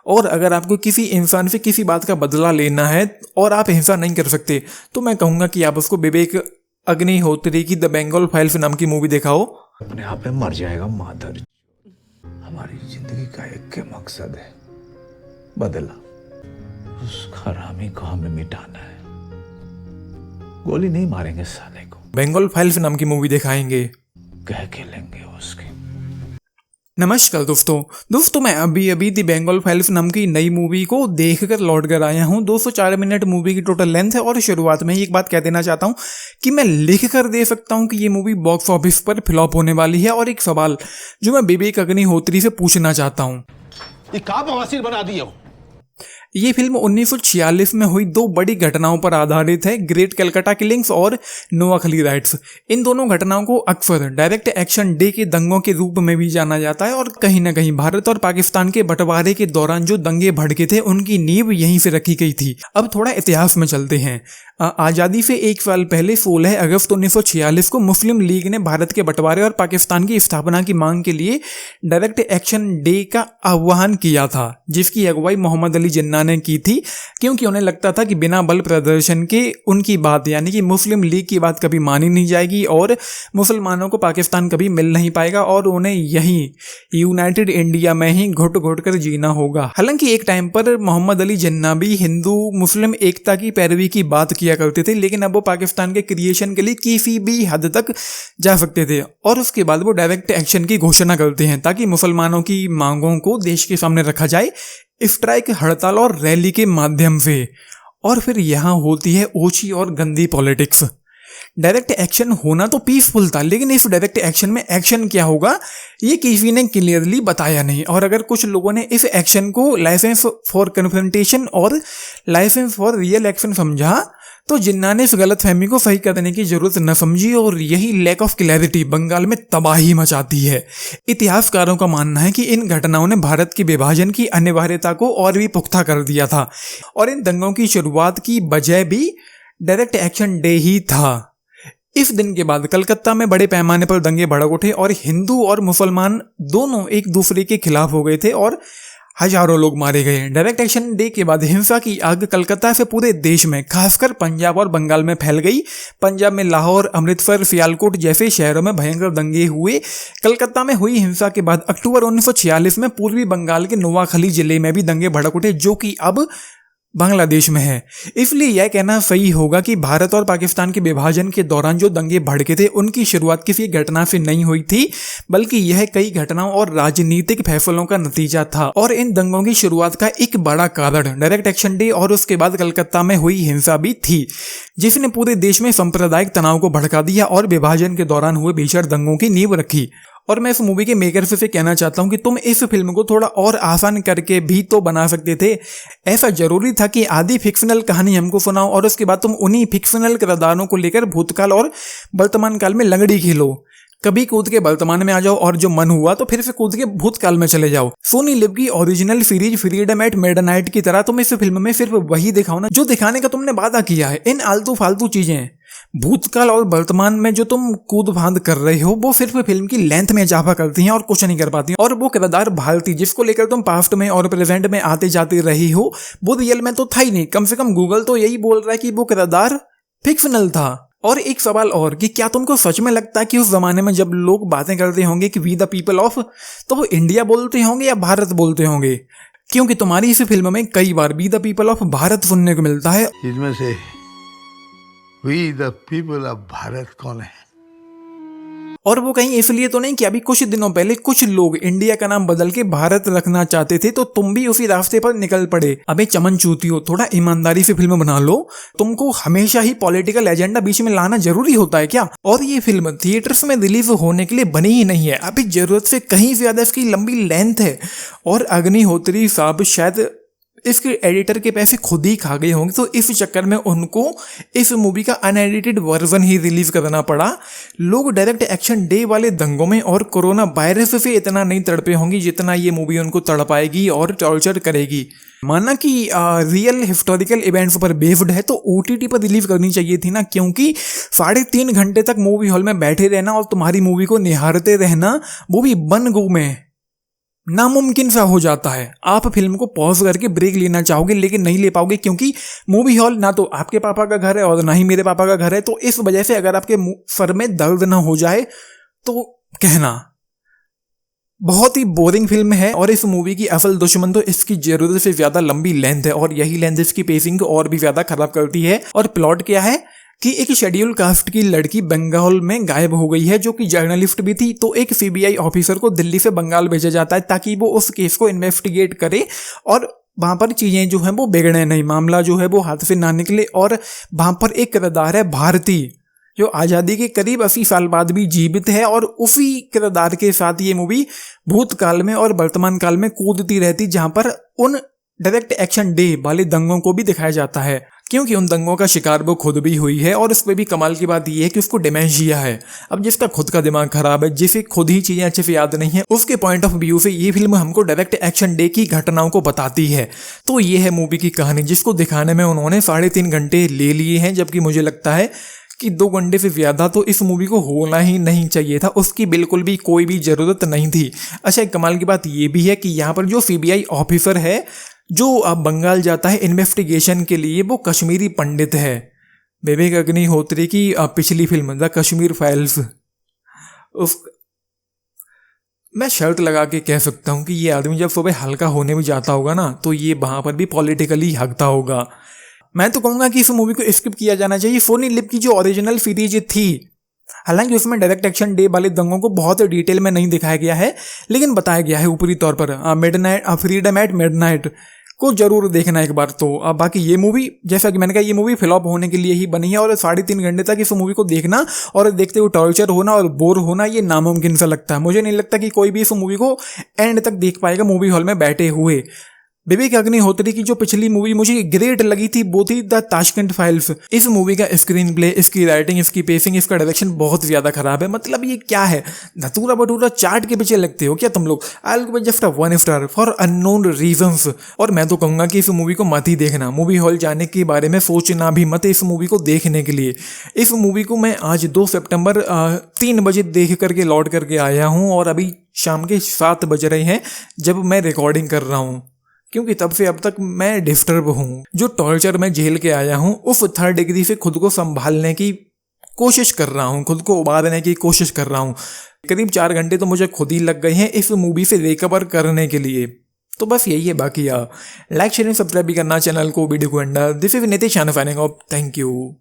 और अगर आपको किसी इंसान से किसी बात का बदला लेना है और आप हिंसा नहीं कर सकते, तो मैं कहूँगा कि आप उसको विवेक अग्निहोत्री की द बंगाल फाइल्स नाम की मूवी दिखाओ। अपने आप में मर जाएगा माधर। हमारी जिंदगी का एक के मकसद है, बदला। उस हरामी को हमें मिटाना है। गोली नहीं मारेंगे साले को, बंगाल फाइल्स नाम की मूवी दिखाएंगे, कह के लेंगे उसकी। नमस्कार दोस्तों मैं अभी दी बंगाल फाइल्स नाम की नई मूवी को देखकर लौट कर आया हूं। 204 मिनट मूवी की टोटल लेंथ है और शुरुआत में ही एक बात कह देना चाहता हूं कि मैं लिख कर दे सकता हूं कि ये मूवी बॉक्स ऑफिस पर फ्लॉप होने वाली है। और एक सवाल जो मैं विवेक अग्निहोत्री से पूछना चाहता हूं, ये कहाँ बवासीर बना दिए हो? ये फिल्म 1946 में हुई दो बड़ी घटनाओं पर आधारित है, ग्रेट कलकत्ता किलिंग्स और नोआखली राइट्स। इन दोनों घटनाओं को अक्सर डायरेक्ट एक्शन डे के दंगों के रूप में भी जाना जाता है और कहीं ना कहीं भारत और पाकिस्तान के बंटवारे के दौरान जो दंगे भड़के थे उनकी नींव यहीं से रखी गई थी। अब थोड़ा इतिहास में चलते हैं। आज़ादी से एक साल पहले 16 अगस्त 1946 को मुस्लिम लीग ने भारत के बंटवारे और पाकिस्तान की स्थापना की मांग के लिए डायरेक्ट एक्शन डे का आह्वान किया था, जिसकी अगुवाई मोहम्मद अली जिन्ना ने की थी, क्योंकि उन्हें लगता था कि बिना बल प्रदर्शन के उनकी बात यानी कि मुस्लिम लीग की बात कभी मानी नहीं जाएगी और मुसलमानों को पाकिस्तान कभी मिल नहीं पाएगा और उन्हें यहीं यूनाइटेड इंडिया में ही घुट घुट कर जीना होगा। हालांकि एक टाइम पर मोहम्मद अली जिन्ना भी हिंदू मुस्लिम एकता की पैरवी की बात किया करते थे, लेकिन अब वो पाकिस्तान के क्रिएशन के लिए किसी भी हद तक जा सकते थे और उसके बाद वो डायरेक्ट एक्शन की घोषणा करते हैं ताकि मुसलमानों की मांगों को देश के सामने रखा जाए स्ट्राइक, हड़ताल और रैली के माध्यम से। और फिर यहां होती है ओछी और गंदी पॉलिटिक्स। डायरेक्ट एक्शन होना तो पीसफुल था, लेकिन इस डायरेक्ट एक्शन में एक्शन क्या होगा ये किसी ने क्लियरली बताया नहीं। और अगर कुछ लोगों ने इस एक्शन को लाइसेंस फॉर कन्फ्रंटेशन और लाइसेंस फॉर रियल एक्शन समझा, तो जिन्ना ने इस गलतफहमी को सही करने की जरूरत न समझी और यही लैक ऑफ क्लैरिटी बंगाल में तबाही मचाती है। इतिहासकारों का मानना है कि इन घटनाओं ने भारत के विभाजन की अनिवार्यता को और भी पुख्ता कर दिया था और इन दंगों की शुरुआत की वजह भी डायरेक्ट एक्शन डे ही था। इस दिन के बाद कलकत्ता में बड़े पैमाने पर दंगे भड़क उठे और हिंदू और मुसलमान दोनों एक दूसरे के खिलाफ हो गए थे और हजारों लोग मारे गए। डायरेक्ट एक्शन डे के बाद हिंसा की आग कलकत्ता से पूरे देश में, खासकर पंजाब और बंगाल में फैल गई। पंजाब में लाहौर, अमृतसर, सियालकोट जैसे शहरों में भयंकर दंगे हुए। कलकत्ता में हुई हिंसा के बाद अक्टूबर 1946 में पूर्वी बंगाल के नोआखली जिले में भी दंगे भड़क उठे, जो कि अब बांग्लादेश में है। इसलिए यह कहना सही होगा कि भारत और पाकिस्तान के विभाजन के दौरान जो दंगे भड़के थे उनकी शुरुआत किसी घटना से नहीं हुई थी, बल्कि यह कई घटनाओं और राजनीतिक फैसलों का नतीजा था। और इन दंगों की शुरुआत का एक बड़ा कारण डायरेक्ट एक्शन डे और उसके बाद कलकत्ता में हुई हिंसा भी थी, जिसने पूरे देश में सांप्रदायिक तनाव को भड़का दिया और विभाजन के दौरान हुए भीषण दंगों की नींव रखी। और मैं इस मूवी के मेकर से कहना चाहता हूं कि तुम इस फिल्म को थोड़ा और आसान करके भी तो बना सकते थे। ऐसा जरूरी था कि आधी फिक्शनल कहानी हमको सुनाओ और उसके बाद तुम उन्हीं फिक्शनल किरदारों को लेकर भूतकाल और वर्तमान काल में लंगड़ी खेलो। कभी कूद के वर्तमान में आ जाओ और जो मन हुआ तो फिर से कूद के भूतकाल में चले जाओ। सोनी लिव की original series freedom at midnight की तरह तुम इस फिल्म में सिर्फ वही दिखाओ ना जो दिखाने का तुमने वादा किया है। इन आलतू फालतू चीजें भूतकाल और वर्तमान में जो तुम कूद फांद कर रहे हो वो सिर्फ फिल्म की लेंथ में इजाफा करती हैं और कुछ नहीं कर पाती। और वो किरदार भारती जिसको लेकर तुम पास्ट में और प्रेजेंट में आते जाते रही हो, वो रियल में तो था ही नहीं। कम से कम गूगल तो यही बोल रहा है कि वो किरदार फिक्शनल था। और एक सवाल और कि क्या तुमको सच में लगता है कि उस जमाने में जब लोग बातें करते होंगे कि वी द पीपल ऑफ, तो वो इंडिया बोलते होंगे या भारत बोलते होंगे? क्योंकि तुम्हारी इस फिल्म में कई बार we the people of Bharat सुनने को मिलता है। इसमें से we the people of Bharat कौन है? और वो कहीं इसलिए तो नहीं कि अभी कुछ दिनों पहले कुछ लोग इंडिया का नाम बदल के भारत रखना चाहते थे तो तुम भी उसी रास्ते पर निकल पड़े। अबे चमन चूतियो, थोड़ा ईमानदारी से फिल्म बना लो। तुमको हमेशा ही पॉलिटिकल एजेंडा बीच में लाना जरूरी होता है क्या? और ये फिल्म थिएटर्स में रिलीज होने के लिए बनी ही नहीं है। अभी जरूरत से कहीं ज्यादा इसकी लंबी लेंथ है और अग्निहोत्री साहब शायद इसके एडिटर के पैसे खुद ही खा गए होंगे, तो इस चक्कर में उनको इस मूवी का अनएडिटेड वर्जन ही रिलीज करना पड़ा। लोग डायरेक्ट एक्शन डे वाले दंगों में और कोरोना वायरस से इतना नहीं तड़पे होंगे जितना ये मूवी उनको तड़पाएगी और टॉर्चर करेगी। माना कि रियल हिस्टोरिकल इवेंट्स पर बेस्ड है तो OTT पर रिलीज करनी चाहिए थी ना, क्योंकि 3.5 घंटे तक मूवी हॉल में बैठे रहना और तुम्हारी मूवी को निहारते रहना, वो भी बन गो में, नामुमकिन सा हो जाता है। आप फिल्म को पॉज करके ब्रेक लेना चाहोगे लेकिन नहीं ले पाओगे, क्योंकि मूवी हॉल ना तो आपके पापा का घर है और ना ही मेरे पापा का घर है। तो इस वजह से अगर आपके सर में दर्द ना हो जाए तो कहना। बहुत ही बोरिंग फिल्म है और इस मूवी की असल दुश्मन तो इसकी जरूरत से ज्यादा लंबी लेंथ है और यही लेंथ इसकी पेसिंग को और भी ज्यादा खराब करती है। और प्लॉट क्या है कि एक शेड्यूल कास्ट की लड़की बंगाल में गायब हो गई है, जो कि जर्नलिस्ट भी थी। तो एक सीबीआई ऑफिसर को दिल्ली से बंगाल भेजा जाता है ताकि वो उस केस को इन्वेस्टिगेट करे और वहां पर चीजें जो हैं वो बिगड़े नहीं, मामला जो है वो हाथ से ना निकले। और वहां पर एक किरदार है भारती, जो आज़ादी के करीब 80 साल बाद भी जीवित है और उसी किरदार के साथ ये मूवी भूतकाल में और वर्तमान काल में कूदती रहती, जहां पर उन डायरेक्ट एक्शन डे वाले दंगों को भी दिखाया जाता है, क्योंकि उन दंगों का शिकार वो खुद भी हुई है। और उस पर भी कमाल की बात यह है कि उसको डिमेंशिया है। अब जिसका खुद का दिमाग खराब है, जिसे खुद ही चीजें अच्छे से याद नहीं है, उसके पॉइंट ऑफ व्यू से ये फिल्म हमको डायरेक्ट एक्शन डे की घटनाओं को बताती है। तो ये है मूवी की कहानी, जिसको दिखाने में उन्होंने 3.5 घंटे ले लिए हैं, जबकि मुझे लगता है कि 2 घंटे से ज्यादा तो इस मूवी को होना ही नहीं चाहिए था। उसकी बिल्कुल भी कोई भी जरूरत नहीं थी। अच्छा, एक कमाल की बात यह भी है कि यहाँ पर जो सीबीआई ऑफिसर है जो अब बंगाल जाता है इन्वेस्टिगेशन के लिए, वो कश्मीरी पंडित है। विवेक अग्निहोत्री की पिछली फिल्म द कश्मीर फाइल्स, मैं शर्त लगा के कह सकता हूँ कि ये आदमी जब सुबह हल्का होने भी जाता होगा ना, तो ये वहां पर भी पॉलिटिकली हकता होगा। मैं तो कहूंगा कि इस मूवी को स्किप किया जाना चाहिए। सोनी लिव की जो ओरिजिनल सीरीज थी, हालांकि उसमें डायरेक्ट एक्शन डे वाले दंगों को बहुत डिटेल में नहीं दिखाया गया है, लेकिन बताया गया है ऊपरी तौर पर। मिडनाइट फ्रीडम एट मिडनाइट को जरूर देखना एक बार। तो बाकी ये मूवी, जैसा कि मैंने कहा, ये मूवी फ्लॉप होने के लिए ही बनी है और 3.5 घंटे तक इस मूवी को देखना और देखते हुए टॉर्चर होना और बोर होना, ये नामुमकिन सा लगता है। मुझे नहीं लगता कि कोई भी इस मूवी को एंड तक देख पाएगा मूवी हॉल में बैठे हुए। विवेक अग्निहोत्री की जो पिछली मूवी मुझे ग्रेट लगी थी वो थी द ताशकंद फाइल्स। इस मूवी का स्क्रीन प्ले, इसकी राइटिंग, इसकी पेसिंग, इसका डायरेक्शन बहुत ज्यादा खराब है। मतलब ये क्या है, धतूरा बटूरा चाट के पीछे लगते हो क्या तुम लोग? I will give just 1 star for unknown reasons. और मैं तो कहूंगा कि इस मूवी को मत ही देखना। मूवी हॉल जाने के बारे में सोचना भी मत इस मूवी को देखने के लिए। इस मूवी को मैं आज 2 सितंबर 3 बजे देख करके लौट करके आया हूँ और अभी शाम के 7 बज रहे हैं जब मैं रिकॉर्डिंग कर रहा हूँ, क्योंकि तब से अब तक मैं डिस्टर्ब हूँ। जो टॉर्चर मैं झेल के आया हूँ उस 3rd डिग्री से खुद को संभालने की कोशिश कर रहा हूँ, खुद को उबारने की कोशिश कर रहा हूँ। करीब 4 घंटे तो मुझे खुद ही लग गए हैं इस मूवी से रिकवर करने के लिए। तो बस यही है। बाकी लाइक शेयर सब्सक्राइब भी करना चैनल को, वीडियो को। This is Nitish signing off. Thank you.